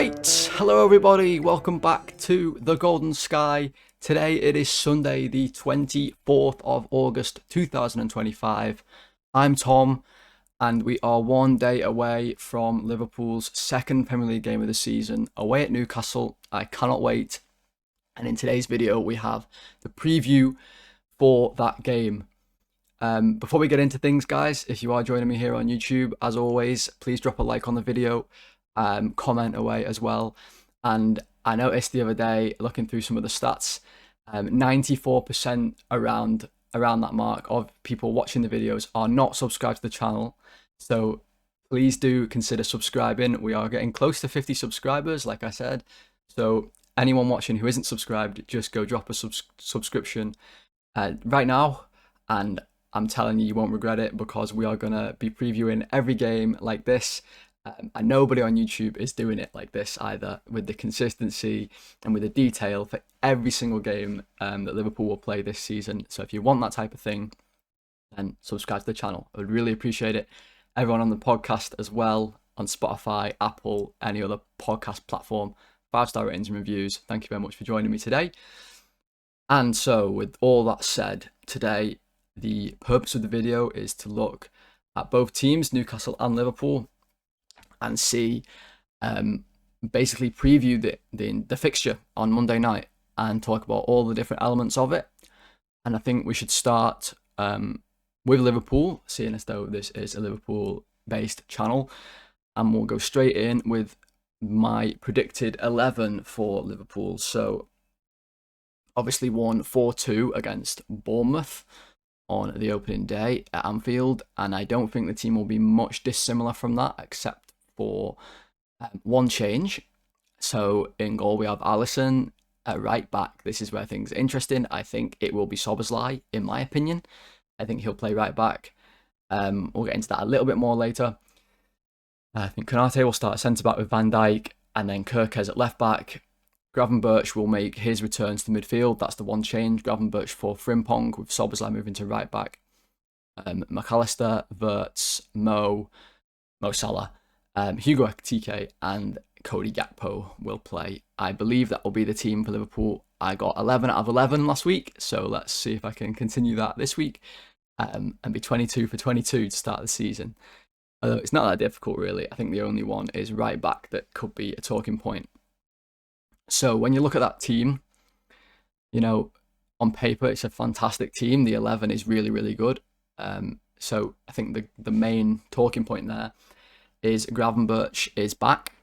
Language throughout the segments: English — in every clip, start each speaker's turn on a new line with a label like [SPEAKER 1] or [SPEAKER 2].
[SPEAKER 1] Right, hello everybody, welcome back to The Golden Sky. Today it is Sunday the 24th of August 2025. I'm Tom and we are one day away from Liverpool's second Premier League game of the season, away at Newcastle. I cannot wait. And in today's video we have the preview for that game. Before we get into things, guys, if you are joining me here on YouTube, as always, please drop a like on the video. Comment away as well. And I noticed the other day, looking through some of the stats, 94% around that mark of people watching the videos are not subscribed to the channel. So please do consider subscribing. We are getting close to 50 subscribers, like I said. So anyone watching who isn't subscribed, just go drop a subscription right now. And I'm telling you, you won't regret it, because we are going to be previewing every game like this. And nobody on YouTube is doing it like this either, with the consistency and with the detail for every single game that Liverpool will play this season. So if you want that type of thing, then subscribe to the channel. I would really appreciate it. Everyone on the podcast as well, on Spotify, Apple, any other podcast platform, 5-star ratings and reviews. Thank you very much for joining me today. And so with all that said, today the purpose of the video is to look at both teams, Newcastle and Liverpool, and see, basically preview the fixture on Monday night and talk about all the different elements of it. And I think we should start with Liverpool, seeing as though this is a Liverpool-based channel, and we'll go straight in with my predicted 11 for Liverpool. So obviously won 4-2 against Bournemouth on the opening day at Anfield, and I don't think the team will be much dissimilar from that, except for one change. So in goal we have Alisson. At right back, this is where things are interesting. I think it will be Szoboszlai, in my opinion. I think he'll play right back. We'll get into that a little bit more later. I think Konate will start centre back with Van Dijk, and then Kerkez at left back. Gravenberch will make his returns to midfield. That's the one change. Gravenberch for Frimpong, with Szoboszlai moving to right back. McAllister, Wirtz, Mo Salah, Hugo Ekitike and Cody Gakpo will play. I believe that will be the team for Liverpool. I got 11 out of 11 last week, so let's see if I can continue that this week and be 22 for 22 to start the season. Although it's not that difficult, really. I think the only one is right back that could be a talking point. So when you look at that team, you know, on paper it's a fantastic team. The 11 is really, really good. So I think the main talking point there is Gravenberch is back,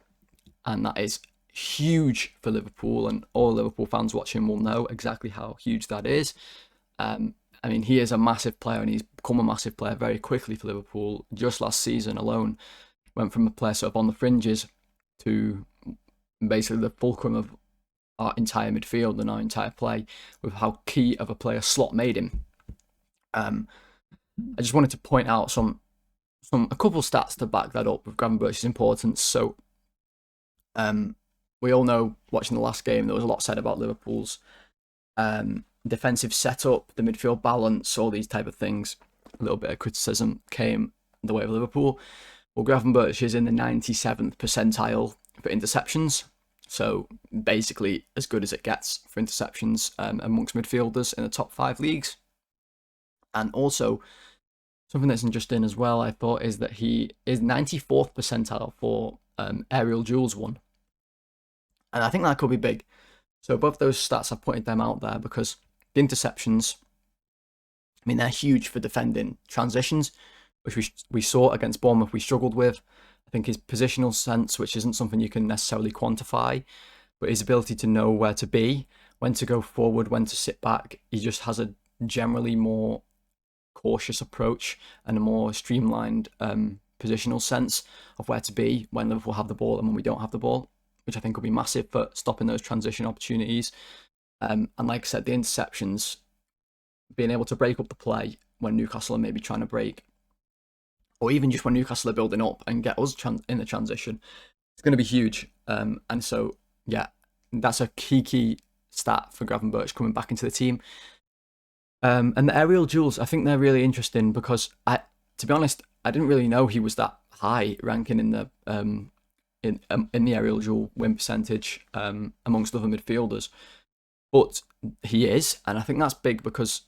[SPEAKER 1] and that is huge for Liverpool, and all Liverpool fans watching will know exactly how huge that is. I mean, he is a massive player, and he's become a massive player very quickly for Liverpool. Just last season alone, went from a player sort of on the fringes to basically the fulcrum of our entire midfield and our entire play, with how key of a player Slot made him. I just wanted to point out a couple stats to back that up with Gravenberch's importance. So we all know, watching the last game, there was a lot said about Liverpool's defensive setup, the midfield balance, all these type of things. A little bit of criticism came the way of Liverpool. Well, Gravenberch is in the 97th percentile for interceptions, so basically as good as it gets for interceptions amongst midfielders in the top 5 leagues. And also, something that's interesting as well, I thought, is that he is 94th percentile for aerial duels won. And I think that could be big. So both those stats, I've pointed them out there because the interceptions, I mean, they're huge for defending transitions, which we saw against Bournemouth we struggled with. I think his positional sense, which isn't something you can necessarily quantify, but his ability to know where to be, when to go forward, when to sit back, he just has a generally more cautious approach and a more streamlined positional sense of where to be when Liverpool have the ball and when we don't have the ball, which I think will be massive for stopping those transition opportunities. And like I said, the interceptions, being able to break up the play when Newcastle are maybe trying to break, or even just when Newcastle are building up and get us in the transition, it's going to be huge. And so, yeah, that's a key stat for Gravenberch coming back into the team. And the aerial duels, I think they're really interesting because, to be honest, I didn't really know he was that high ranking in the in the aerial duel win percentage amongst other midfielders. But he is, and I think that's big because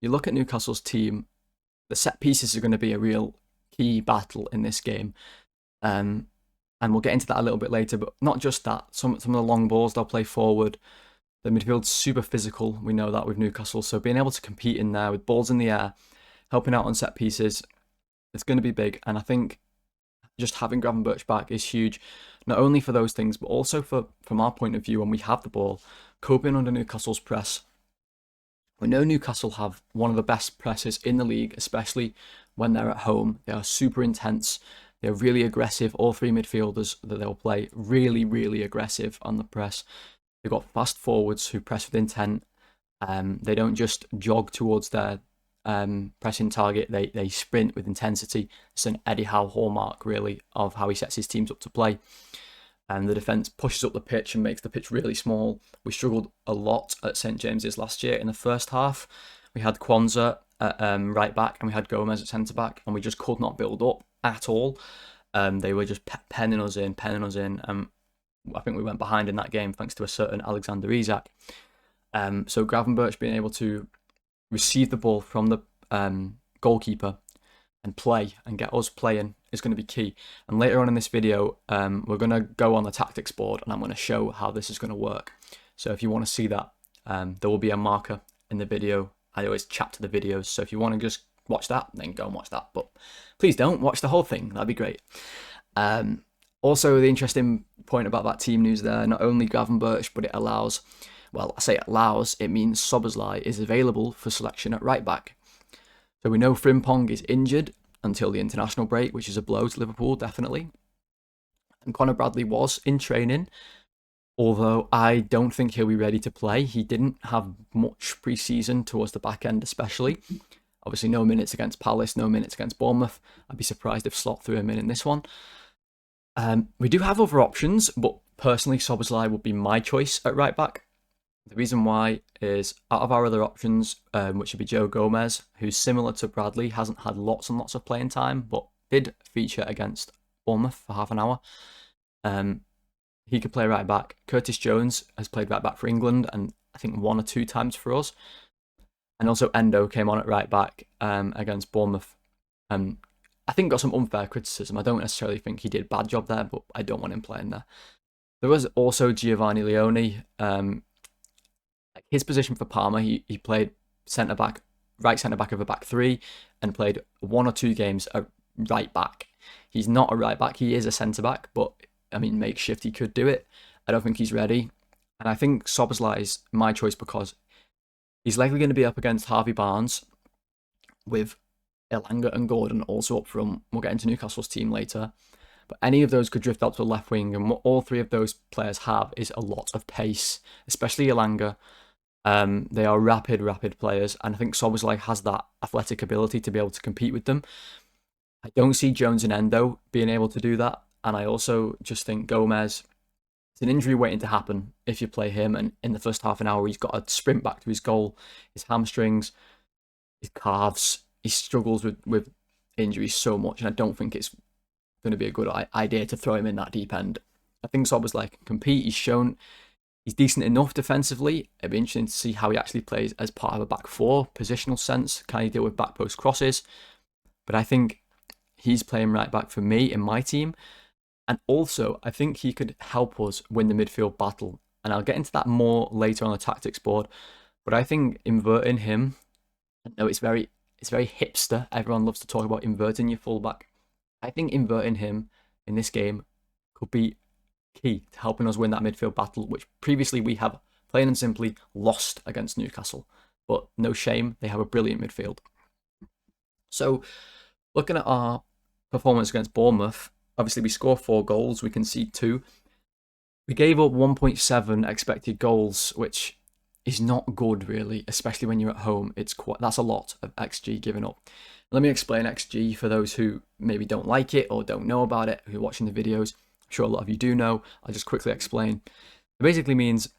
[SPEAKER 1] you look at Newcastle's team, the set pieces are going to be a real key battle in this game. And we'll get into that a little bit later, but not just that. Some of the long balls they'll play forward. The midfield's super physical. We know that with Newcastle. So being able to compete in there with balls in the air, helping out on set pieces, it's going to be big. And I think just having Gravenberch back is huge, not only for those things, but also from our point of view when we have the ball, coping under Newcastle's press. We know Newcastle have one of the best presses in the league, especially when they're at home. They are super intense. They're really aggressive. All three midfielders that they'll play, really, really aggressive on the press. They've got fast forwards who press with intent. They don't just jog towards their pressing target. They sprint with intensity. It's an Eddie Howe hallmark, really, of how he sets his teams up to play. And the defence pushes up the pitch and makes the pitch really small. We struggled a lot at St James's last year in the first half. We had Kwanzaa at right back and we had Gomez at centre back, and we just could not build up at all. They were just penning us in. I think we went behind in that game thanks to a certain Alexander Isak. So Gravenberch being able to receive the ball from the goalkeeper and play and get us playing is going to be key. And later on in this video, we're going to go on the tactics board and I'm going to show how this is going to work. So if you want to see that, there will be a marker in the video. I always chat to the videos, so if you want to just watch that, then go and watch that. But please don't watch the whole thing. That'd be great. Also, the interesting point about that team news there, not only Gravenberch, but it allows, well, I say it allows, it means Szoboszlai is available for selection at right back. So we know Frimpong is injured until the international break, which is a blow to Liverpool, definitely. And Conor Bradley was in training, although I don't think he'll be ready to play. He didn't have much pre-season towards the back end, especially. Obviously, no minutes against Palace, no minutes against Bournemouth. I'd be surprised if Slot threw him in this one. We do have other options, but personally, Szoboszlai would be my choice at right back. The reason why is, out of our other options, which would be Joe Gomez, who's similar to Bradley, hasn't had lots and lots of playing time, but did feature against Bournemouth for half an hour. He could play right back. Curtis Jones has played right back for England, and I think 1 or 2 times for us. And also Endo came on at right back against Bournemouth. I think got some unfair criticism. I don't necessarily think he did a bad job there, but I don't want him playing there. There was also Giovanni Leone. His position for Parma, he played centre-back, right centre-back of a back 3, and played 1 or 2 games at right back. He's not a right back, he is a centre-back, but, I mean, makeshift, he could do it. I don't think he's ready. And I think Szoboszlai is my choice because he's likely going to be up against Harvey Barnes with Elanga and Gordon also up front. We'll get into Newcastle's team later. But any of those could drift out to the left wing, and what all 3 of those players have is a lot of pace, especially Elanga. They are rapid players, and I think Szoboszlai has that athletic ability to be able to compete with them. I don't see Jones and Endo being able to do that, and I also just think Gomez, it's an injury waiting to happen if you play him, and in the first half an hour he's got to sprint back to his goal. His hamstrings, his calves, he struggles with injuries so much, and I don't think it's going to be a good idea to throw him in that deep end. I think Szoboszlai can compete. He's shown he's decent enough defensively. It'd be interesting to see how he actually plays as part of a back 4, positional sense. Can he deal with back post crosses? But I think he's playing right back for me in my team. And also, I think he could help us win the midfield battle. And I'll get into that more later on the tactics board. But I think inverting him, I know it's very hipster. Everyone loves to talk about inverting your fullback. I think inverting him in this game could be key to helping us win that midfield battle, which previously we have plain and simply lost against Newcastle. But no shame, they have a brilliant midfield. So, looking at our performance against Bournemouth, obviously we score 4 goals, we concede 2. We gave up 1.7 expected goals, which is not good really, especially when you're at home. That's a lot of XG given up. Let me explain XG for those who maybe don't like it or don't know about it, who are watching the videos. I'm sure a lot of you do know. I'll just quickly explain. It basically means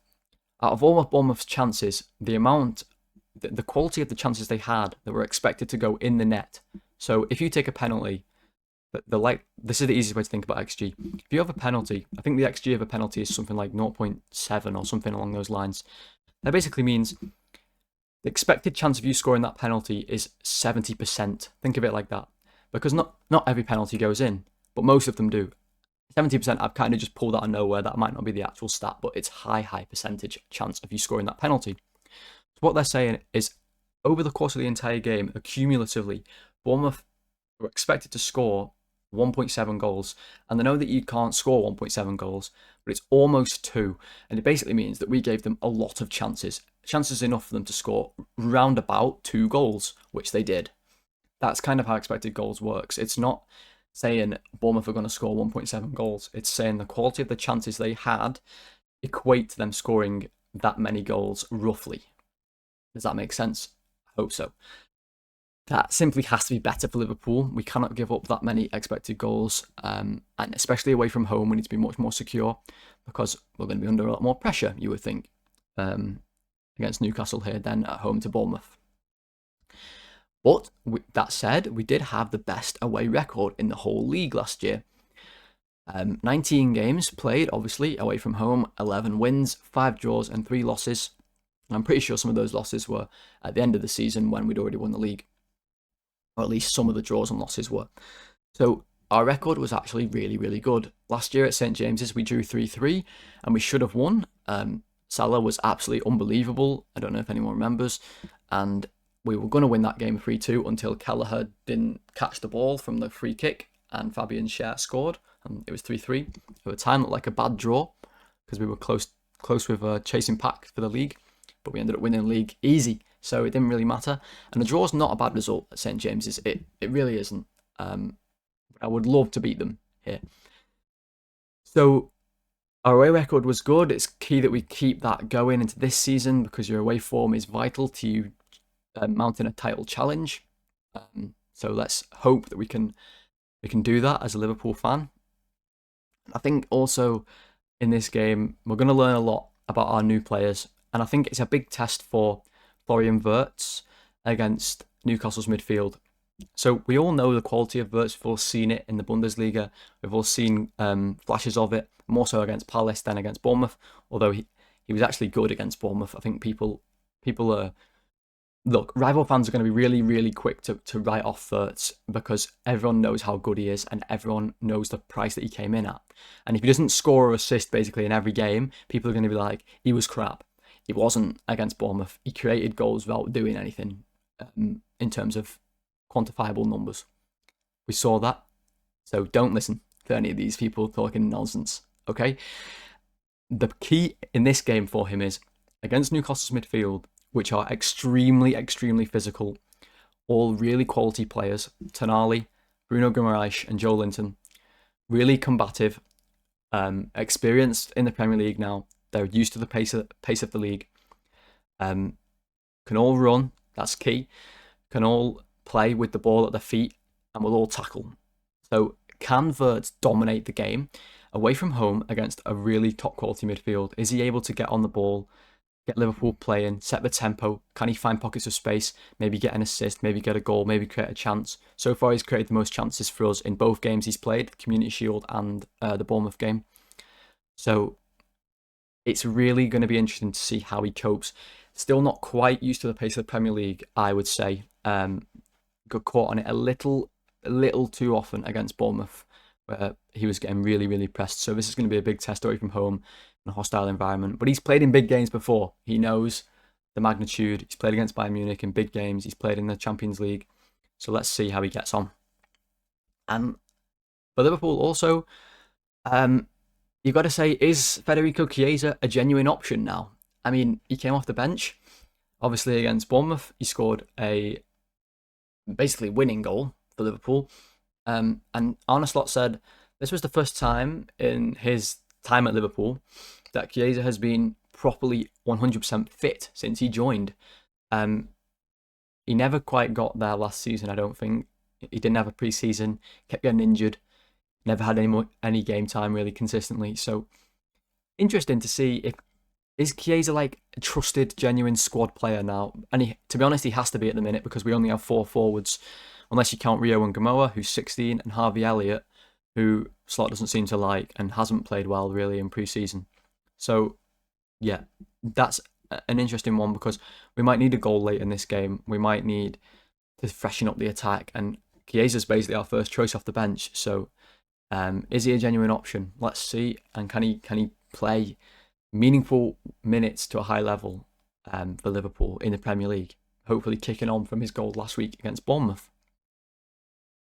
[SPEAKER 1] out of all of Bournemouth's chances, the quality of the chances they had that were expected to go in the net. So if you take a penalty this is the easiest way to think about XG. If you have a penalty, I think the XG of a penalty is something like 0.7 or something along those lines. That basically means the expected chance of you scoring that penalty is 70%. Think of it like that. Because not every penalty goes in, but most of them do. 70%, I've kind of just pulled out of nowhere. That might not be the actual stat, but it's high percentage chance of you scoring that penalty. So what they're saying is, over the course of the entire game, accumulatively, Bournemouth were expected to score 1.7 goals, and they know that you can't score 1.7 goals, but it's almost 2, and it basically means that we gave them a lot of chances enough for them to score round about 2 goals, which they did. That's kind of how expected goals works. It's not saying Bournemouth are going to score 1.7 goals. It's saying the quality of the chances they had equate to them scoring that many goals, roughly. Does that make sense? I hope so. That simply has to be better for Liverpool. We cannot give up that many expected goals, and especially away from home, we need to be much more secure, because we're going to be under a lot more pressure, you would think, against Newcastle here than at home to Bournemouth. But that said, we did have the best away record in the whole league last year. 19 games played, obviously, away from home, 11 wins, 5 draws and 3 losses. And I'm pretty sure some of those losses were at the end of the season when we'd already won the league. Or at least some of the draws and losses were. So our record was actually really good. Last year at St James's, we drew 3-3 and we should have won. Salah was absolutely unbelievable. I don't know if anyone remembers. And we were going to win that game 3-2 until Kelleher didn't catch the ball from the free kick and Fabian Schär scored. And it was 3-3. At the time, it looked like a bad draw because we were close with chasing pack for the league. But we ended up winning the league easy. So it didn't really matter. And the draw's not a bad result at St James's. It really isn't. I would love to beat them here. So our away record was good. It's key that we keep that going into this season because your away form is vital to you mounting a title challenge. So let's hope that we can do that as a Liverpool fan. I think also in this game, we're going to learn a lot about our new players. And I think it's a big test for Florian Wirtz against Newcastle's midfield. So we all know the quality of Wirtz. We've all seen it in the Bundesliga. We've all seen flashes of it, more so against Palace than against Bournemouth. Although he was actually good against Bournemouth. I think people are... Look, rival fans are going to be really quick to write off Wirtz because everyone knows how good he is and everyone knows the price that he came in at. And if he doesn't score or assist basically in every game, people are going to be like, he was crap. He wasn't against Bournemouth. He created goals without doing anything in terms of quantifiable numbers. We saw that. So don't listen to any of these people talking nonsense, okay? The key in this game for him is against Newcastle's midfield, which are extremely physical, all really quality players, Tonali, Bruno Guimaraes and Joe Linton, really combative, experienced in the Premier League now. They're used to the pace of the league. Can all run, that's key. Can all play with the ball at their feet and will all tackle. So can Wirtz dominate the game away from home against a really top quality midfield? Is he able to get on the ball, get Liverpool playing, set the tempo? Can he find pockets of space, maybe get an assist, maybe get a goal, maybe create a chance? So far he's created the most chances for us in both games he's played, the Community Shield and the Bournemouth game. So it's really going to be interesting to see how he copes. Still not quite used to the pace of the Premier League, I would say. Got caught on it a little too often against Bournemouth, where he was getting really pressed. So this is going to be a big test away from home in a hostile environment. But he's played in big games before. He knows the magnitude. He's played against Bayern Munich in big games. He's played in the Champions League. So let's see how he gets on. And for Liverpool also, you've got to say, is Federico Chiesa a genuine option now? I mean, he came off the bench, obviously against Bournemouth. He scored a basically winning goal for Liverpool. And Arne Slot said this was the first time in his time at Liverpool that Chiesa has been properly 100% fit since he joined. He never quite got there last season, I don't think. He didn't have a pre-season, kept getting injured, never had any game time really consistently. So interesting to see is Chiesa like a trusted, genuine squad player now? And to be honest, he has to be at the minute because we only have 4 forwards unless you count Rio and Gamoa, who's 16, and Harvey Elliott, who Slot doesn't seem to like and hasn't played well really in pre-season. So, yeah, that's an interesting one because we might need a goal late in this game. We might need to freshen up the attack, and Chiesa's basically our first choice off the bench. So, is he a genuine option? Let's see, and can he play meaningful minutes to a high level for Liverpool in the Premier League? Hopefully, kicking on from his goal last week against Bournemouth.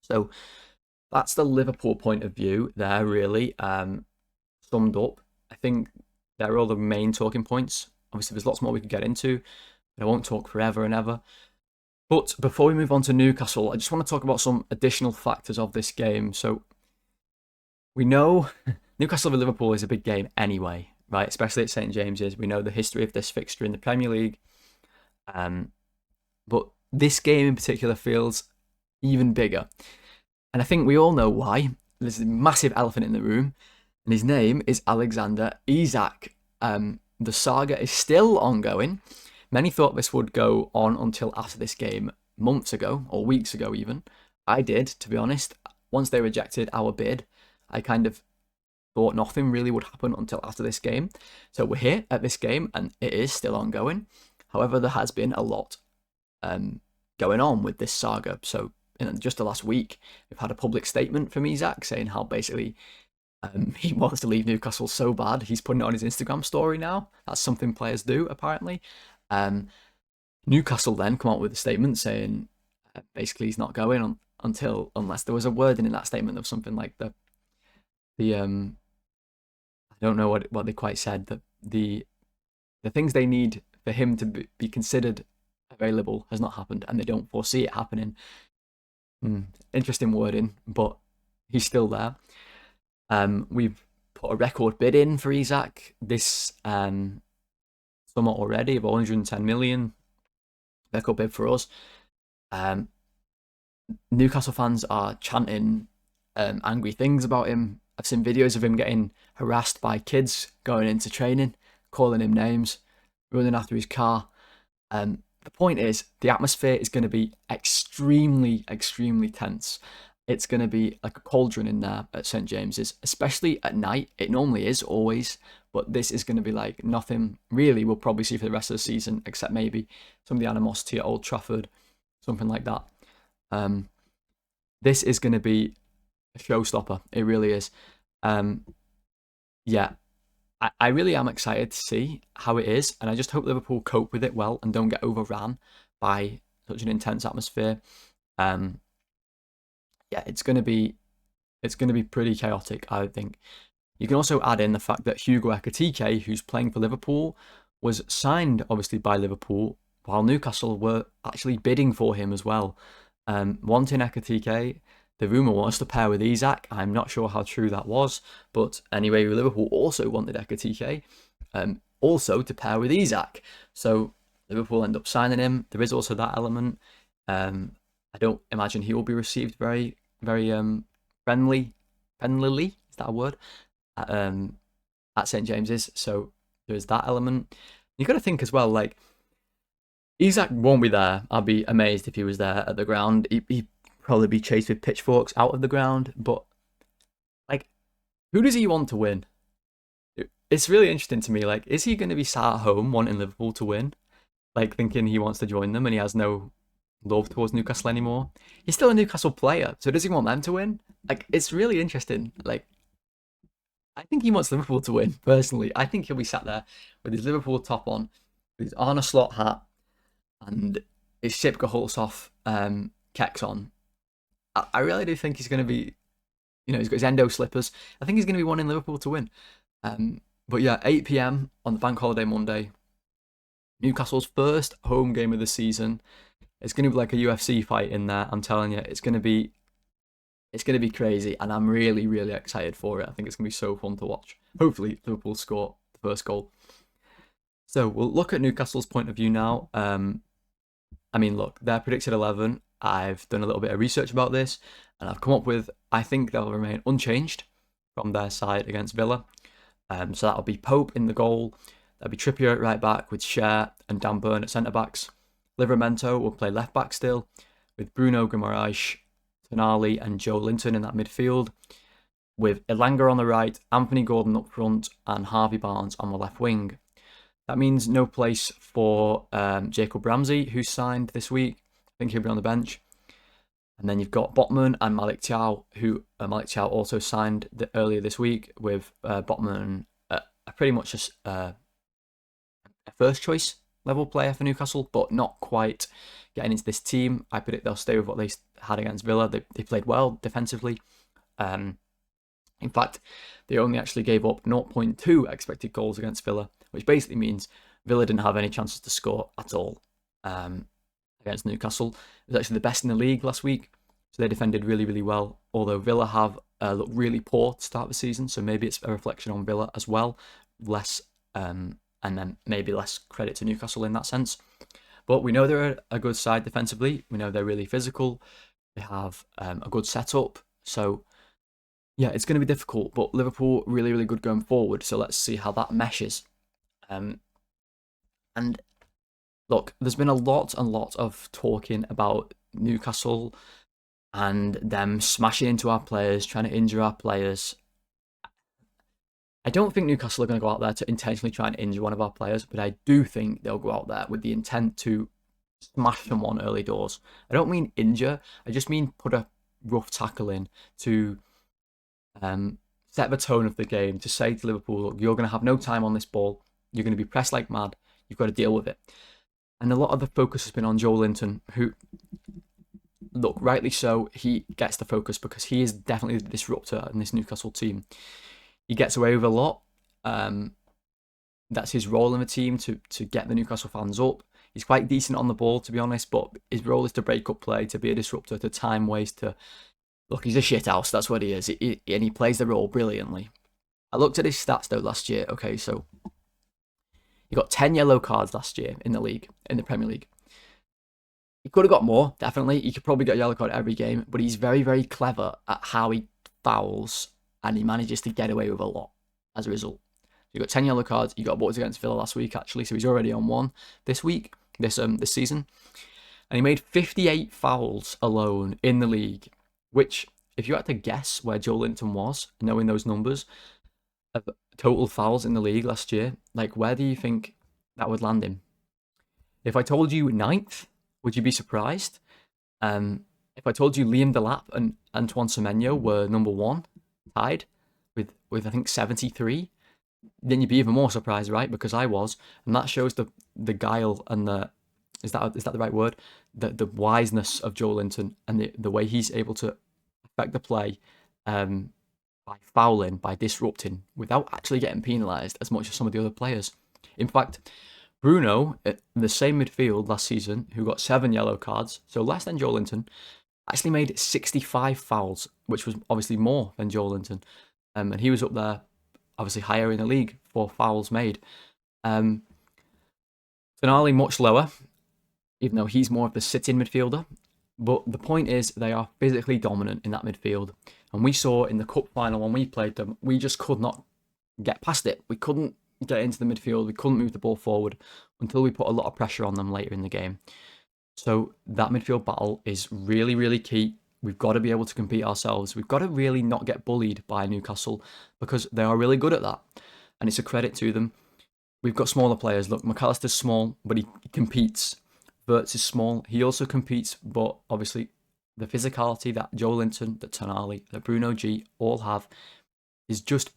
[SPEAKER 1] So that's the Liverpool point of view there, really summed up. I think they're all the main talking points. Obviously, there's lots more we could get into, but I won't talk forever and ever. But before we move on to Newcastle, I just want to talk about some additional factors of this game. So we know Newcastle with Liverpool is a big game anyway, right? Especially at St James's. We know the history of this fixture in the Premier League. But this game in particular feels even bigger. And I think we all know why. There's a massive elephant in the room, and his name is Alexander Isak. The saga is still ongoing. Many thought this would go on until after this game, months ago, or weeks ago even. I did, to be honest. Once they rejected our bid, I kind of thought nothing really would happen until after this game. So we're here at this game, and it is still ongoing. However, there has been a lot going on with this saga. So in just the last week, we've had a public statement from Isak saying how basically he wants to leave Newcastle so bad he's putting it on his Instagram story now. That's something players do, apparently. Newcastle then come out with a statement saying basically he's not going on unless there was a wording in that statement of something like the I don't know what they quite said, that the things they need for him to be considered available has not happened, and they don't foresee it happening. Interesting wording, but he's still there. We've put a record bid in for Isak this summer already of 110 million. Record bid for us. Newcastle fans are chanting angry things about him. I've seen videos of him getting harassed by kids going into training, calling him names, running after his car. The point is, the atmosphere is going to be extremely, extremely tense. It's going to be like a cauldron in there at St James's, especially at night. It normally is, always, but this is going to be like nothing really we'll probably see for the rest of the season, except maybe some of the animosity at Old Trafford, something like that. This is going to be a showstopper. It really is. Yeah. I really am excited to see how it is, and I just hope Liverpool cope with it well and don't get overrun by such an intense atmosphere. Yeah, it's going to be pretty chaotic, I would think. You can also add in the fact that Hugo Ekitike, who's playing for Liverpool, was signed obviously by Liverpool while Newcastle were actually bidding for him as well. Wanting Ekitike, the rumour was to pair with Isak. I'm not sure how true that was, but anyway, Liverpool also wanted Ekitike, also to pair with Isak. So Liverpool end up signing him. There is also that element. I don't imagine he will be received very, very friendly. Friendlily, is that a word? At St James's. So there is that element. You've got to think as well, like, Isak won't be there. I'd be amazed if he was there at the ground. He'd probably be chased with pitchforks out of the ground. But, like, who does he want to win? It's really interesting to me. Like, is he going to be sat at home wanting Liverpool to win? Like, thinking he wants to join them and he has no love towards Newcastle anymore? He's still a Newcastle player, so does he want them to win? Like, it's really interesting. Like, I think he wants Liverpool to win, personally. I think he'll be sat there with his Liverpool top on, with his Arne Slot hat, and his Sipka Hulshoff kecks on. I really do think he's going to be, he's got his endo slippers. I think he's going to be wanting Liverpool to win. But yeah, 8 p.m. on the Bank Holiday Monday. Newcastle's first home game of the season. It's going to be like a UFC fight in there. I'm telling you, it's going to be crazy, and I'm really, really excited for it. I think it's going to be so fun to watch. Hopefully, Liverpool score the first goal. So we'll look at Newcastle's point of view now. Look, their predicted 11. I've done a little bit of research about this, and I've come up with, I think they'll remain unchanged from their side against Villa. So that'll be Pope in the goal. That'll be Trippier at right back with Cher and Dan Burn at centre backs. Livramento will play left back still, with Bruno Guimaraes Tonali and Joe Linton in that midfield, with Elanga on the right, Anthony Gordon up front, and Harvey Barnes on the left wing. That means no place for Jacob Ramsey, who signed this week. I think he'll be on the bench. And then you've got Botman and Malik Thiaw, who Malik Thiaw also signed earlier this week, with Botman pretty much a first choice level player for Newcastle, but not quite getting into this team. I predict they'll stay with what they had against Villa. They played well defensively. In fact, they only actually gave up 0.2 expected goals against Villa, which basically means Villa didn't have any chances to score at all against Newcastle. It was actually the best in the league last week, so they defended really, really well, although Villa have looked really poor to start the season, so maybe it's a reflection on Villa as well, and then maybe less credit to Newcastle in that sense. But we know they're a good side defensively. We know they're really physical. They have a good setup. So, yeah, it's going to be difficult. But Liverpool, really, really good going forward. So let's see how that meshes. And look, there's been a lot of talking about Newcastle and them smashing into our players, trying to injure our players. I don't think Newcastle are going to go out there to intentionally try and injure one of our players, but I do think they'll go out there with the intent to smash someone early doors. I don't mean injure, I just mean put a rough tackle in to set the tone of the game, to say to Liverpool, look, you're going to have no time on this ball, you're going to be pressed like mad, you've got to deal with it. And a lot of the focus has been on Joe Linton, who, look, rightly so, he gets the focus because he is definitely the disruptor in this Newcastle team. He gets away with a lot. That's his role in the team, to get the Newcastle fans up. He's quite decent on the ball, to be honest, but his role is to break up play, to be a disruptor, to time waste, look, he's a shithouse, that's what he is, and he plays the role brilliantly. I looked at his stats, though, last year. Okay, so he got 10 yellow cards last year in the league, in the Premier League. He could have got more, definitely. He could probably get a yellow card every game, but he's very, very clever at how he fouls, and he manages to get away with a lot as a result. So you got 10 yellow cards. You got booked against Villa last week, actually, so he's already on one this week, this season. And he made 58 fouls alone in the league, which, if you had to guess where Joe Linton was, knowing those numbers of total fouls in the league last year, like, where do you think that would land him? If I told you 9th, would you be surprised? If I told you Liam Delap and Antoine Semenyo were number 1, tied with I think 73, then you'd be even more surprised, right? Because I was, and that shows the guile and the is that the right word? The wiseness of Joe Linton, and the way he's able to affect the play by fouling, by disrupting, without actually getting penalised as much as some of the other players. In fact, Bruno, in the same midfield last season, who got 7 yellow cards, so less than Joe Linton, actually made 65 fouls, which was obviously more than Joe Linton. And he was up there, obviously higher in the league for fouls made. Tonali much lower, even though he's more of the sit-in midfielder. But the point is, they are physically dominant in that midfield. And we saw in the cup final when we played them, we just could not get past it. We couldn't get into the midfield. We couldn't move the ball forward until we put a lot of pressure on them later in the game. So that midfield battle is really, really key. We've got to be able to compete ourselves. We've got to really not get bullied by Newcastle, because they are really good at that. And it's a credit to them. We've got smaller players. Look, McAllister's small, but he competes. Wirtz is small. He also competes, but obviously the physicality that Joe Linton, that Tonali, that Bruno G all have is just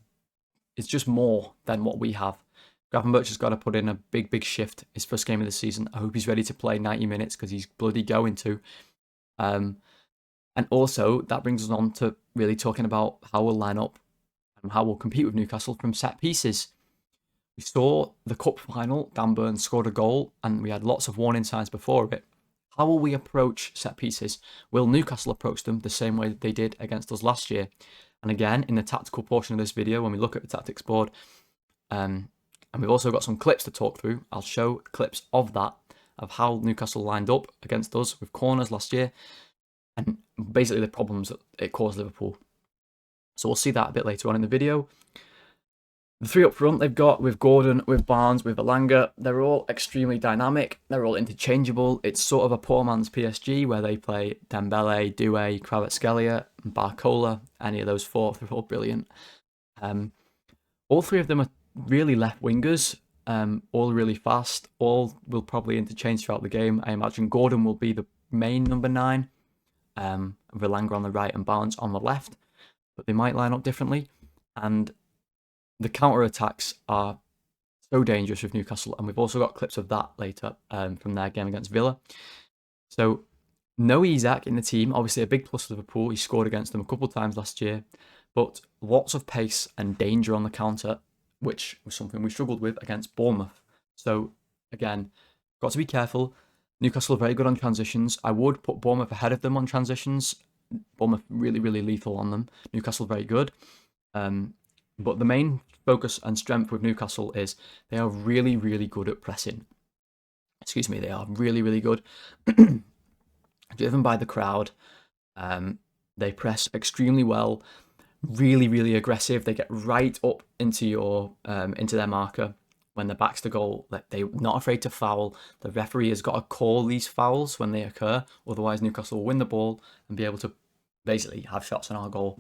[SPEAKER 1] more than what we have. Gravenberch has got to put in a big shift his first game of the season. I hope he's ready to play 90 minutes, because he's bloody going to. And also, that brings us on to really talking about how we'll line up and how we'll compete with Newcastle from set pieces. We saw the cup final, Dan Burns scored a goal, and we had lots of warning signs before it. How will we approach set pieces? Will Newcastle approach them the same way that they did against us last year? And again, in the tactical portion of this video, when we look at the tactics board, and we've also got some clips to talk through, I'll show clips of that, of how Newcastle lined up against us with corners last year, and basically the problems that it caused Liverpool. So we'll see that a bit later on in the video. The three up front they've got with Gordon, with Barnes, with Elanga, they're all extremely dynamic. They're all interchangeable. It's sort of a poor man's PSG where they play Dembele, Doué, Kvaratskhelia, and Barcola. Any of those four, they're all brilliant. All three of them are really left wingers, all really fast. All will probably interchange throughout the game. I imagine Gordon will be the main number 9, with Elanga on the right and Barnes on the left, but they might line up differently. And the counter-attacks are so dangerous with Newcastle, and we've also got clips of that later from their game against Villa. So, no Isak in the team, obviously a big plus for Liverpool. He scored against them a couple of times last year, but lots of pace and danger on the counter, which was something we struggled with against Bournemouth. So, again, got to be careful. Newcastle are very good on transitions. I would put Bournemouth ahead of them on transitions. Bournemouth really, really lethal on them. Newcastle very good. But the main focus and strength with Newcastle is they are really, really good at pressing. Excuse me, they are really, really good. Driven by the crowd. They press extremely well. Really, really aggressive. They get right up into their marker when their back's to goal. They're not afraid to foul. The referee has got to call these fouls when they occur. Otherwise, Newcastle will win the ball and be able to basically have shots on our goal.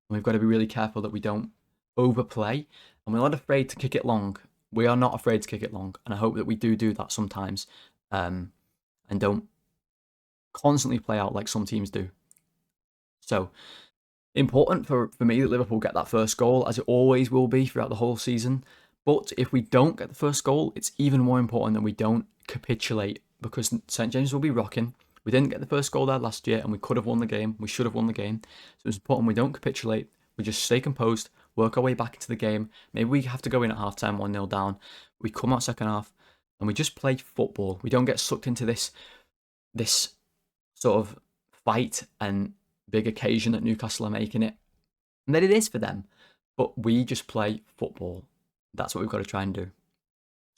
[SPEAKER 1] And we've got to be really careful that we don't overplay, and we're not afraid to kick it long. We are not afraid to kick it long, and I hope that we do that sometimes, and don't constantly play out like some teams do. So, important for me that Liverpool get that first goal, as it always will be throughout the whole season. But if we don't get the first goal, it's even more important that we don't capitulate, because St James will be rocking. We didn't get the first goal there last year, and we could have won the game. We should have won the game. So it's important we don't capitulate. We just stay composed, work our way back into the game. Maybe we have to go in at half time 1-0 down. We come out second half and we just play football. We don't get sucked into this sort of fight and big occasion that Newcastle are making it. And that it is for them. But we just play football. That's what we've got to try and do.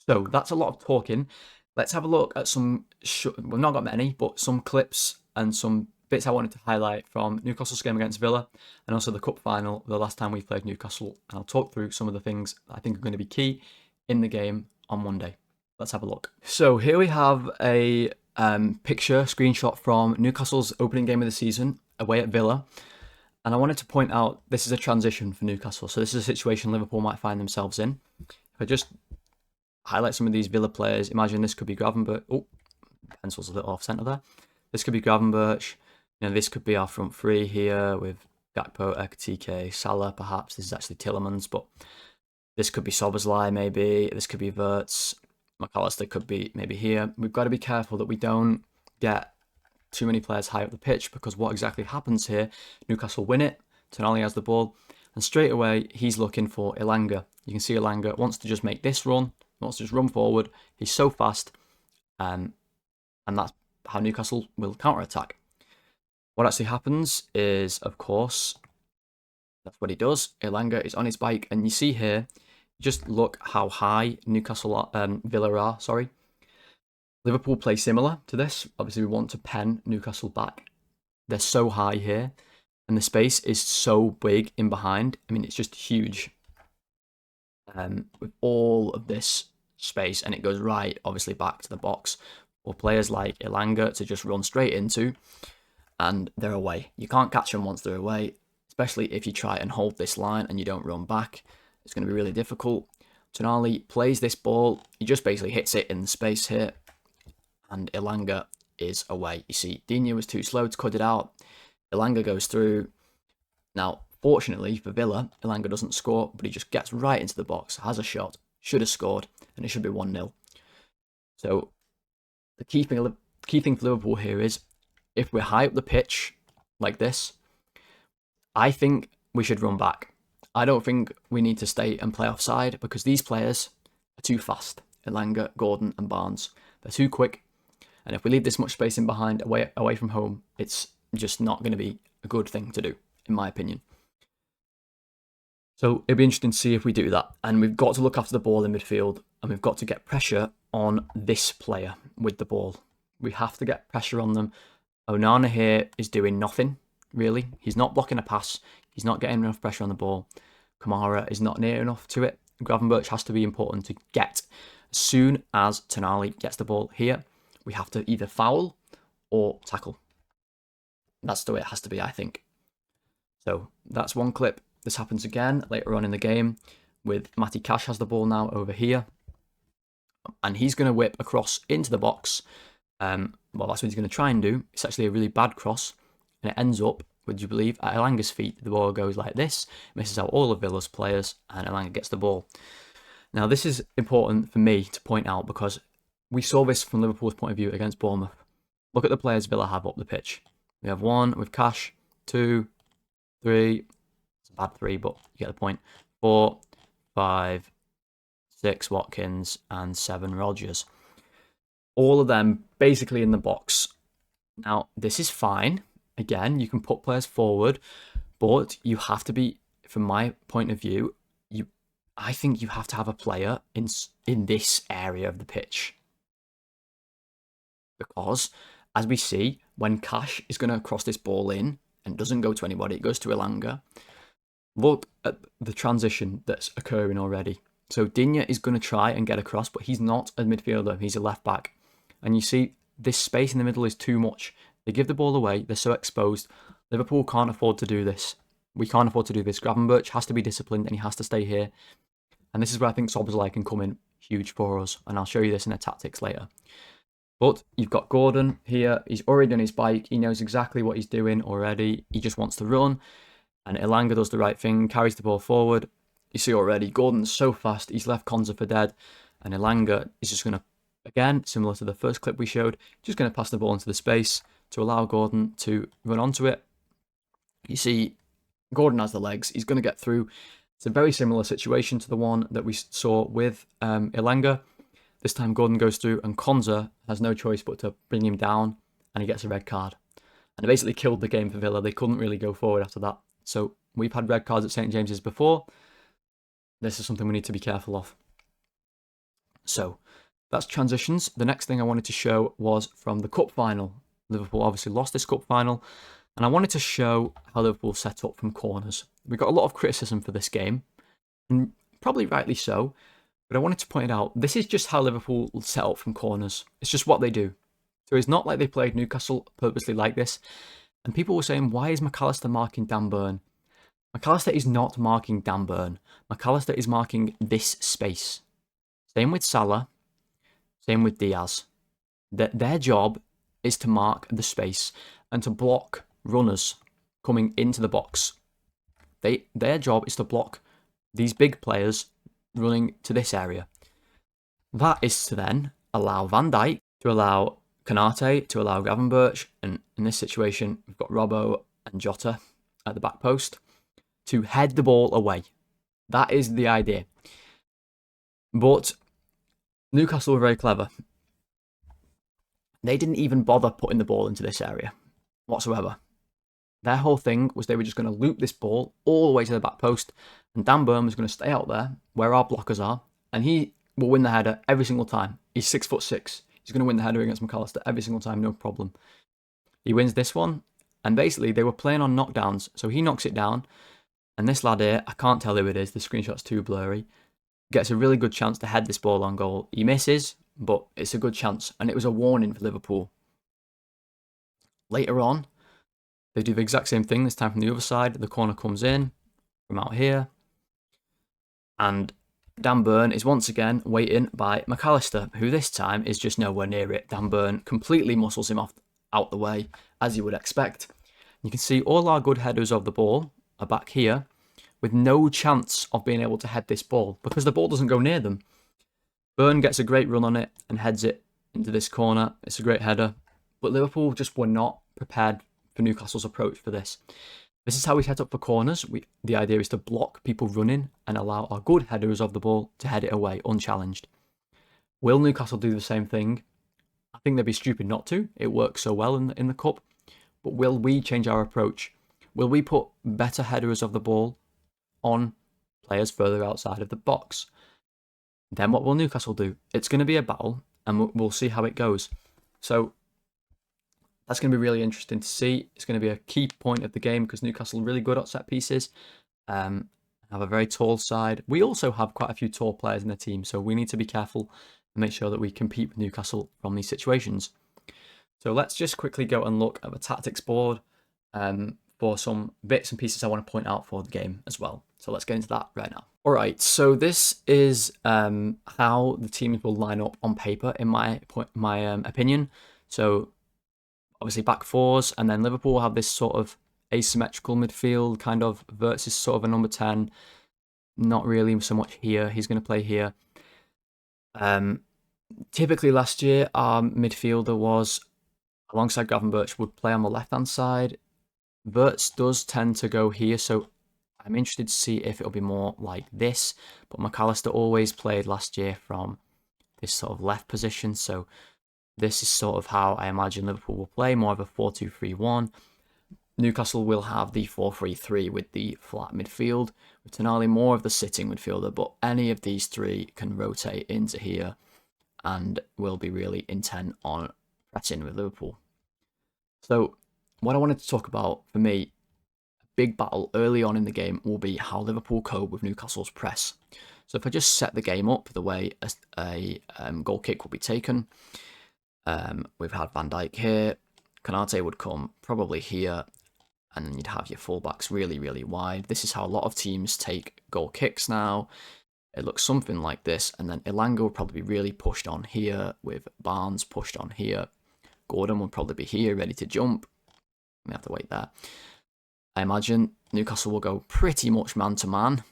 [SPEAKER 1] So that's a lot of talking. Let's have a look at some, we've not got many, but some clips and some bits I wanted to highlight from Newcastle's game against Villa, and also the cup final, the last time we played Newcastle. And I'll talk through some of the things that I think are going to be key in the game on Monday. Let's have a look. So here we have a screenshot from Newcastle's opening game of the season away at Villa. And I wanted to point out, this is a transition for Newcastle. So this is a situation Liverpool might find themselves in. If I just highlight some of these Villa players, imagine this could be Gravenberch. Oh, pencil's a little off centre there. This could be Gravenberch. This could be our front three here with Gakpo, Ekitike, Salah, perhaps. This is actually Tielemans, but this could be Szoboszlai, maybe. This could be Wirtz. McAllister could be maybe here. We've got to be careful that we don't get too many players high up the pitch, because what exactly happens here, Newcastle win it, Tonali has the ball, and straight away he's looking for Elanga. You can see Elanga wants to just make this run, wants to just run forward. He's so fast, and that's how Newcastle will counter-attack. What actually happens is, of course, that's what he does. Elanga is on his bike, and you see here, just look how high Villa are. Liverpool play similar to this. Obviously, we want to pen Newcastle back. They're so high here, and the space is so big in behind. I mean, it's just huge. With all of this space, and it goes right, obviously, back to the box for players like Elanga to just run straight into. And they're away. You can't catch them once they're away, especially if you try and hold this line and you don't run back. It's going to be really difficult. Tonali plays this ball. He just basically hits it in the space here. And Elanga is away. You see, Digne was too slow to cut it out. Elanga goes through. Now, fortunately for Villa, Elanga doesn't score, but he just gets right into the box, has a shot, should have scored, and it should be 1-0. So, the key thing for Liverpool here is, if we're high up the pitch like this, I think we should run back. I don't think we need to stay and play offside, because these players are too fast. Elanga, Gordon and Barnes. They're too quick. And if we leave this much space in behind away from home, it's just not going to be a good thing to do, in my opinion. So it'll be interesting to see if we do that. And we've got to look after the ball in midfield, and we've got to get pressure on this player with the ball. We have to get pressure on them. Onana here is doing nothing, really. He's not blocking a pass. He's not getting enough pressure on the ball. Kamara is not near enough to it. Gravenberch has to be important to get. As soon as Tonali gets the ball here, we have to either foul or tackle. That's the way it has to be, I think. So that's one clip. This happens again later on in the game with Matty Cash has the ball now over here. And he's going to whip across into the box. Well, that's what he's going to try and do. It's actually a really bad cross. And it ends up, would you believe, at Elanga's feet. The ball goes like this, misses out all of Villa's players, and Elanga gets the ball. Now, this is important for me to point out because we saw this from Liverpool's point of view against Bournemouth. Look at the players Villa have up the pitch. We have 1 with Cash, 2, 3. It's a bad 3, but you get the point. 4, 5, 6 Watkins, and 7 Rodgers. All of them basically in the box. Now, this is fine. Again, you can put players forward, but you have to be, from my point of view, I think you have to have a player in this area of the pitch. Because, as we see, when Cash is going to cross this ball in and doesn't go to anybody, it goes to Elanga. Look at the transition that's occurring already. So Digne is going to try and get across, but he's not a midfielder. He's a left back. And you see, this space in the middle is too much. They give the ball away. They're so exposed. Liverpool can't afford to do this. We can't afford to do this. Gravenberch has to be disciplined and he has to stay here. And this is where I think Szoboszlai can come in huge for us. And I'll show you this in the tactics later. But you've got Gordon here. He's already on his bike. He knows exactly what he's doing already. He just wants to run. And Elanga does the right thing, carries the ball forward. You see already, Gordon's so fast. He's left Konza for dead. And Elanga is just going to, again, similar to the first clip we showed, just going to pass the ball into the space to allow Gordon to run onto it. You see, Gordon has the legs. He's going to get through. It's a very similar situation to the one that we saw with Elanga. This time Gordon goes through and Konza has no choice but to bring him down and he gets a red card. And it basically killed the game for Villa. They couldn't really go forward after that. So we've had red cards at St. James's before. This is something we need to be careful of. So that's transitions. The next thing I wanted to show was from the cup final. Liverpool obviously lost this cup final. And I wanted to show how Liverpool set up from corners. We got a lot of criticism for this game, and probably rightly so. But I wanted to point out, this is just how Liverpool set up from corners. It's just what they do. So it's not like they played Newcastle purposely like this. And people were saying, why is McAllister marking Dan Burn? McAllister is not marking Dan Burn. McAllister is marking this space. Same with Salah. Same with Diaz. Their job is to mark the space and to block runners coming into the box. Their job is to block these big players running to this area. That is to then allow Van Dijk, to allow Konate, to allow Gravenberch, and in this situation, we've got Robbo and Jota at the back post, to head the ball away. That is the idea. But Newcastle were very clever. They didn't even bother putting the ball into this area whatsoever. Their whole thing was they were just going to loop this ball all the way to the back post, and Dan Burn was going to stay out there where our blockers are, and he will win the header every single time. He's 6'6". He's going to win the header against McAllister every single time, no problem. He wins this one, and basically they were playing on knockdowns, so he knocks it down, and this lad here, I can't tell who it is, the screenshot's too blurry, gets a really good chance to head this ball on goal. He misses, but it's a good chance, and it was a warning for Liverpool. Later on, they do the exact same thing, this time from the other side. The corner comes in from out here. And Dan Burn is once again waiting by McAllister, who this time is just nowhere near it. Dan Burn completely muscles him out the way, as you would expect. You can see all our good headers of the ball are back here, with no chance of being able to head this ball, because the ball doesn't go near them. Burn gets a great run on it and heads it into this corner. It's a great header. But Liverpool just were not prepared for Newcastle's approach for this. This is how we set up for corners. The idea is to block people running and allow our good headers of the ball to head it away unchallenged. Will Newcastle do the same thing? I think they'd be stupid not to. It works so well in the cup. But will we change our approach? Will we put better headers of the ball on players further outside of the box? Then what will Newcastle do? It's going to be a battle, and we'll see how it goes. So that's going to be really interesting to see. It's going to be a key point of the game because Newcastle are really good at set pieces. And have a very tall side. We also have quite a few tall players in the team, so we need to be careful and make sure that we compete with Newcastle from these situations. So let's just quickly go and look at the tactics board for some bits and pieces I want to point out for the game as well. So let's get into that right now. All right, so this is how the teams will line up on paper, in my opinion. So obviously back fours, and then Liverpool will have this sort of asymmetrical midfield, kind of. Wirtz is sort of a number 10, not really so much here. He's going to play here. Typically last year, our midfielder was, alongside Gravenberch, would play on the left-hand side. Wirtz does tend to go here, so I'm interested to see if it'll be more like this. But McAllister always played last year from this sort of left position, so this is sort of how I imagine Liverpool will play, more of a 4-2-3-1. Newcastle will have the 4-3-3 with the flat midfield, with Tonali more of the sitting midfielder, but any of these three can rotate into here and will be really intent on pressing with Liverpool. So what I wanted to talk about, for me, a big battle early on in the game will be how Liverpool cope with Newcastle's press. So if I just set the game up the way a goal kick will be taken, we've had Van Dijk here, Konate would come probably here, and then you'd have your fullbacks really, really wide. This is how a lot of teams take goal kicks now. It looks something like this, and then Elanga will probably be really pushed on here, with Barnes pushed on here. Gordon will probably be here, ready to jump. We have to wait there. I imagine Newcastle will go pretty much man-to-man.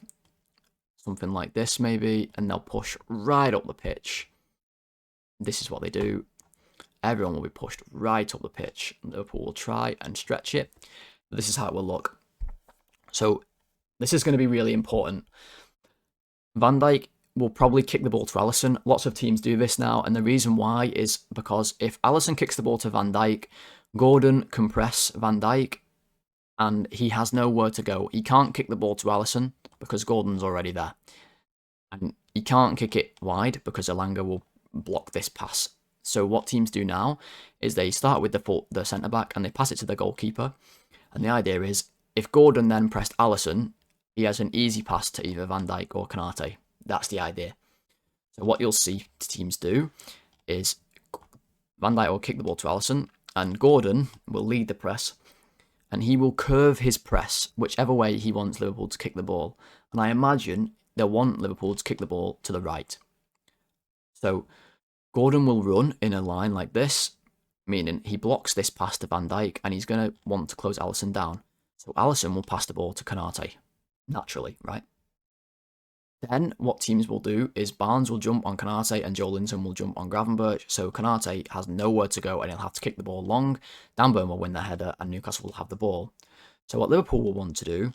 [SPEAKER 1] Something like this, maybe, and they'll push right up the pitch. This is what they do. Everyone will be pushed right up the pitch. Liverpool will try and stretch it. But this is how it will look. So this is going to be really important. Van Dijk will probably kick the ball to Alisson. Lots of teams do this now, and the reason why is because if Alisson kicks the ball to Van Dijk, Gordon can press Van Dijk, and he has nowhere to go. He can't kick the ball to Alisson because Gordon's already there. And he can't kick it wide because Elanga will block this pass. So what teams do now is they start with the centre-back and they pass it to the goalkeeper. And the idea is, if Gordon then pressed Alisson, he has an easy pass to either Van Dijk or Konate. That's the idea. So what you'll see teams do is Van Dijk will kick the ball to Alisson, and Gordon will lead the press, and he will curve his press whichever way he wants Liverpool to kick the ball. And I imagine they'll want Liverpool to kick the ball to the right. So Gordon will run in a line like this, meaning he blocks this pass to Van Dijk, and he's going to want to close Alisson down. So Alisson will pass the ball to Konate, naturally, right? Then what teams will do is Barnes will jump on Konate and Joelinton will jump on Gravenberch, so Konate has nowhere to go and he'll have to kick the ball long. Dan Burn will win the header and Newcastle will have the ball. So what Liverpool will want to do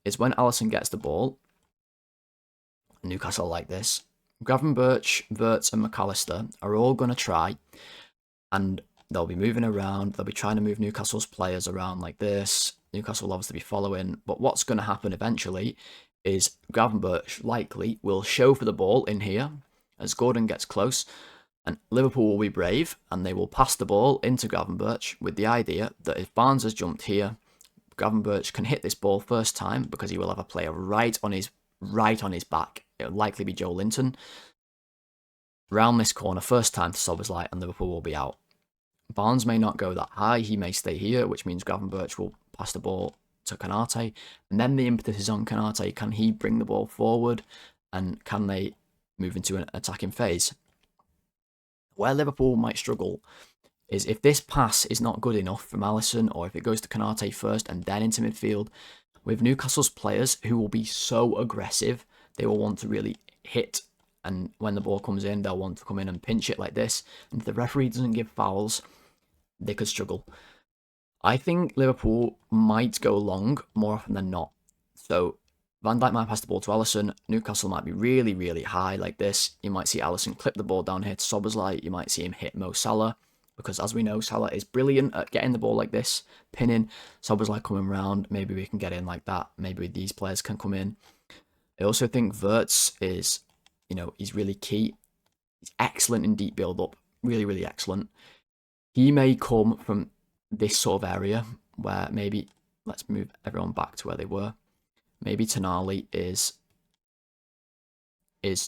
[SPEAKER 1] is when Alisson gets the ball, Newcastle like this, Gravenberch, Wirtz and McAllister are all going to try, and they'll be moving around, they'll be trying to move Newcastle's players around like this. Newcastle will obviously be following, but what's going to happen eventually is Gravenberch likely will show for the ball in here as Gordon gets close, and Liverpool will be brave and they will pass the ball into Gravenberch with the idea that if Barnes has jumped here, Gravenberch can hit this ball first time because he will have a player right on his back. It will likely be Joelinton. Round this corner first time to Szoboszlai, and Liverpool will be out. Barnes may not go that high, he may stay here, which means Gravenberch will pass the ball to Konate, and then the impetus is on Konate. Can he bring the ball forward, and can they move into an attacking phase? Where Liverpool might struggle is if this pass is not good enough from Alisson, or if it goes to Konate first and then into midfield. With Newcastle's players, who will be so aggressive, they will want to really hit, and when the ball comes in, they'll want to come in and pinch it like this, and if the referee doesn't give fouls, they could struggle. I think Liverpool might go long more often than not. So Van Dijk might pass the ball to Alisson. Newcastle might be really, really high like this. You might see Alisson clip the ball down here to Szoboszlai. You might see him hit Mo Salah, because as we know, Salah is brilliant at getting the ball like this, pinning. Szoboszlai coming round. Maybe we can get in like that. Maybe these players can come in. I also think Wirtz is, he's really key. He's excellent in deep build-up. Really, really excellent. He may come from this sort of area where maybe, let's move everyone back to where they were. maybe Tonali is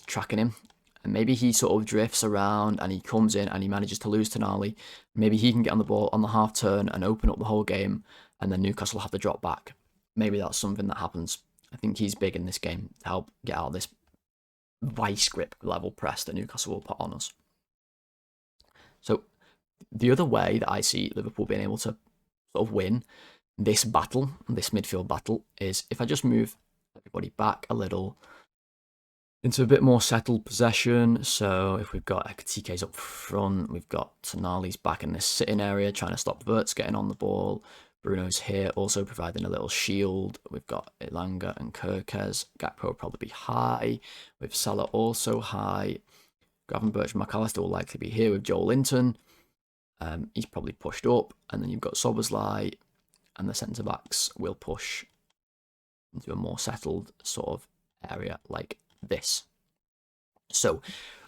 [SPEAKER 1] tracking him. And maybe he sort of drifts around and he comes in and he manages to lose Tonali. Maybe he can get on the ball on the half turn and open up the whole game, and then Newcastle have to drop back. Maybe that's something that happens. I think he's big in this game to help get out of this vice grip level press that Newcastle will put on us. So the other way that I see Liverpool being able to sort of win this battle, this midfield battle, is if I just move everybody back a little into a bit more settled possession. So if we've got Ekatiké's up front, we've got Tonali's back in this sitting area trying to stop Verts getting on the ball. Bruno's here also providing a little shield. We've got Elanga and Kirkes. Gakpo will probably be high, with Salah also high. Gravenberch and McAllister will likely be here with Joel Linton. He's probably pushed up, and then you've got Szoboszlai, and the centre backs will push into a more settled sort of area like this. So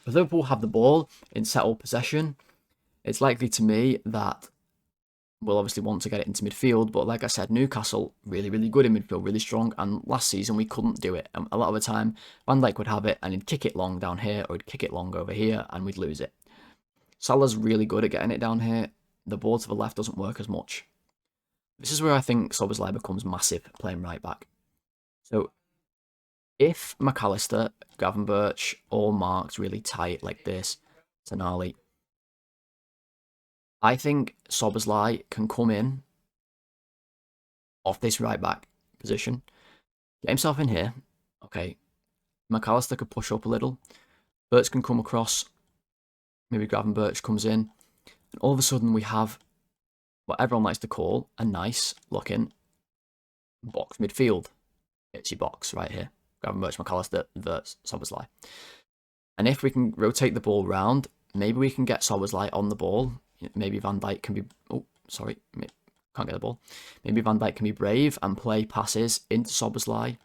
[SPEAKER 1] if Liverpool have the ball in settled possession, it's likely to me that we'll obviously want to get it into midfield, but like I said, Newcastle really, really good in midfield, really strong, and last season we couldn't do it. A lot of the time, Van Dijk would have it and he'd kick it long down here, or he'd kick it long over here, and we'd lose it. Salah's really good at getting it down here. The ball to the left doesn't work as much. This is where I think Szoboszlai becomes massive playing right back. So if McAllister, Gravenberch, all marked really tight like this, Tonali, I think Szoboszlai can come in off this right back position, get himself in here. Okay, McAllister could push up a little. Verts can come across. Maybe Gravenberch comes in. And all of a sudden we have what everyone likes to call a nice looking box midfield. It's your box right here. Gravenberch, McAllister, Verts, Szoboszlai. And if we can rotate the ball round, maybe we can get Szoboszlai on the ball. Maybe Van Dijk can be... Oh, sorry. Can't get the ball. Maybe Van Dijk can be brave and play passes into Szoboszlai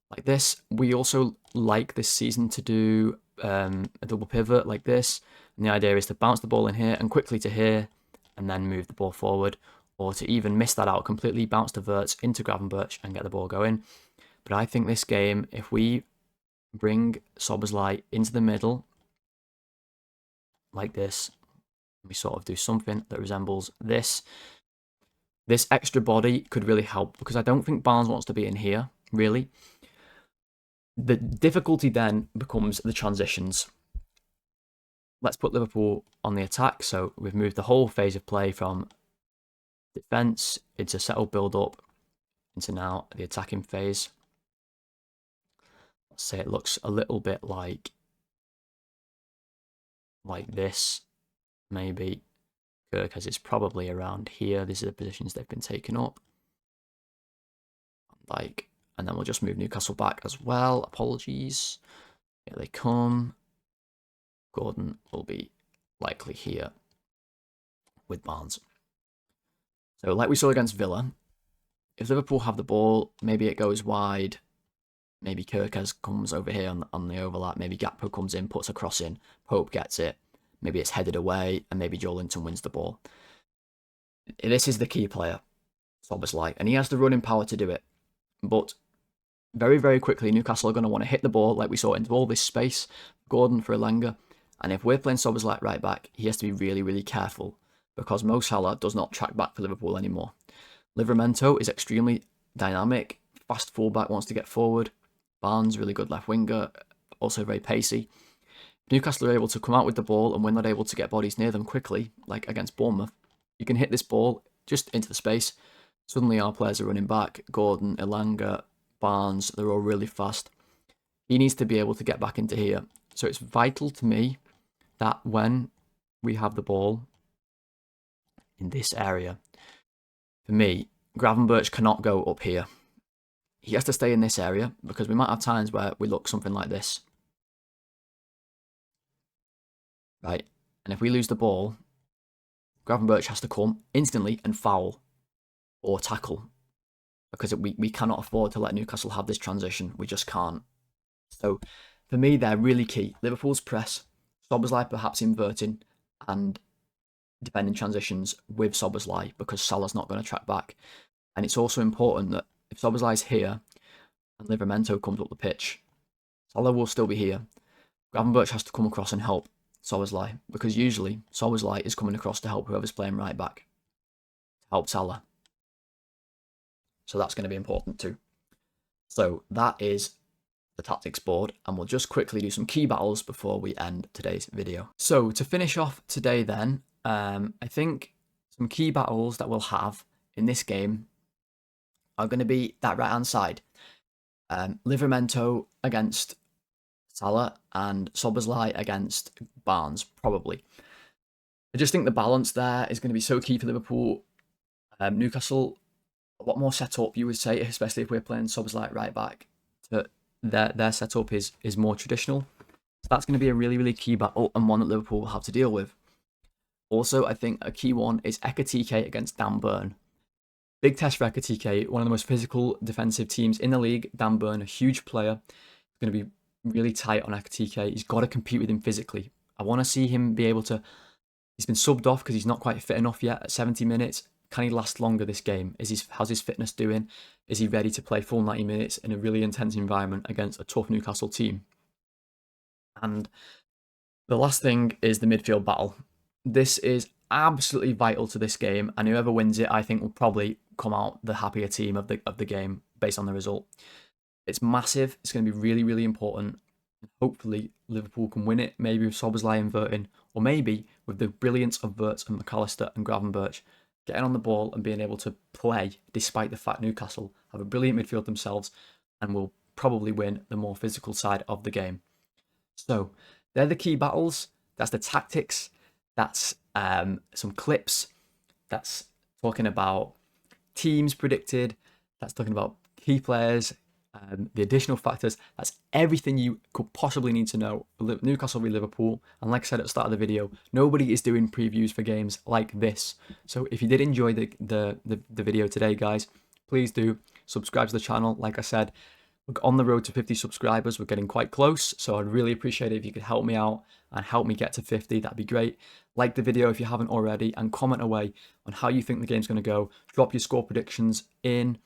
[SPEAKER 1] like this. We also like this season to do a double pivot like this. And the idea is to bounce the ball in here and quickly to here and then move the ball forward. Or to even miss that out completely, bounce to Verts into Gravenberch and get the ball going. But I think this game, if we bring Szoboszlai into the middle like this, we sort of do something that resembles this. This extra body could really help because I don't think Barnes wants to be in here, really. The difficulty then becomes the transitions. Let's put Liverpool on the attack. So we've moved the whole phase of play from defence into settled build-up into now the attacking phase. Let's say it looks a little bit like this. Maybe Kirkes is probably around here. These are the positions they've been taken up. And then we'll just move Newcastle back as well. Apologies. Here they come. Gordon will be likely here with Barnes. So like we saw against Villa, if Liverpool have the ball, maybe it goes wide. Maybe Kirkes comes over here on the overlap. Maybe Gakpo comes in, puts a cross in. Pope gets it. Maybe it's headed away, and maybe Joel Linton wins the ball. This is the key player, Szoboszlai, and he has the running power to do it. But very, very quickly, Newcastle are going to want to hit the ball like we saw into all this space. Gordon for Elanga. And if we're playing Szoboszlai right back, he has to be really, really careful because Mo Salah does not track back for Liverpool anymore. Livramento is extremely dynamic, fast fullback, wants to get forward. Barnes, really good left winger, also very pacey. Newcastle are able to come out with the ball and we're not able to get bodies near them quickly, like against Bournemouth. You can hit this ball just into the space. Suddenly our players are running back. Gordon, Elanga, Barnes, they're all really fast. He needs to be able to get back into here. So it's vital to me that when we have the ball in this area, for me, Gravenberch cannot go up here. He has to stay in this area because we might have times where we look something like this. Right, and if we lose the ball, Gravenberch has to come instantly and foul or tackle because we cannot afford to let Newcastle have this transition. We just can't. So for me, they're really key. Liverpool's press, Szoboszlai perhaps inverting and defending transitions with Szoboszlai because Salah's not going to track back. And it's also important that if Szoboszlai's here, and Livramento comes up the pitch, Salah will still be here. Gravenberch has to come across and help Szoboszlai, because usually Szoboszlai is coming across to help whoever's playing right back, to help Salah. So that's going to be important too. So that is the tactics board, and we'll just quickly do some key battles before we end today's video. So to finish off today then, I think some key battles that we'll have in this game are going to be that right-hand side. Livramento against Salah and Szoboszlai against Barnes, probably. I just think the balance there is going to be so key for Liverpool. Newcastle, a lot more set up, you would say, especially if we're playing Szoboszlai right back. Their setup is more traditional. So that's going to be a really, really key battle, and one that Liverpool will have to deal with. Also, I think a key one is Ekitike against Dan Burn. Big test for Ekitike, one of the most physical defensive teams in the league. Dan Burn, a huge player, is going to be really tight on Ekitike. He's got to compete with him physically. I want to see him be able to... He's been subbed off because he's not quite fit enough yet at 70 minutes. Can he last longer this game? How's his fitness doing? Is he ready to play full 90 minutes in a really intense environment against a tough Newcastle team? And the last thing is the midfield battle. This is absolutely vital to this game, and whoever wins it, I think, will probably come out the happier team of the game based on the result. It's massive. It's going to be really, really important. Hopefully, Liverpool can win it, maybe with Szoboszlai inverting, or maybe with the brilliance of Wirtz and McAllister and Gravenberch getting on the ball and being able to play, despite the fact Newcastle have a brilliant midfield themselves and will probably win the more physical side of the game. So, they're the key battles. That's the tactics. That's some clips. That's talking about teams predicted. That's talking about key players, the additional factors. That's everything you could possibly need to know for Newcastle v Liverpool. And like I said at the start of the video, nobody is doing previews for games like this. So if you did enjoy the video today, guys, please do subscribe to the channel. Like I said, we're on the road to 50 subscribers. We're getting quite close, so I'd really appreciate it if you could help me out and help me get to 50. That'd be great. Like the video if you haven't already, and comment away on how you think the game's going to go. Drop your score predictions in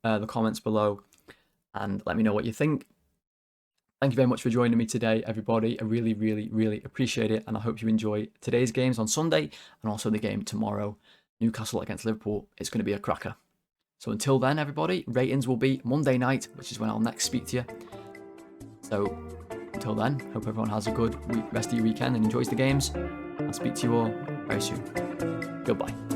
[SPEAKER 1] the comments below and let me know what you think. Thank you very much for joining me today, everybody. I really, really, really appreciate it, and I hope you enjoy today's games on Sunday and also the game tomorrow, Newcastle against Liverpool. It's going to be a cracker. So until then, everybody, ratings will be Monday night, which is when I'll next speak to you. So until then, hope everyone has a good rest of your weekend and enjoys the games. I'll speak to you all very soon. Goodbye.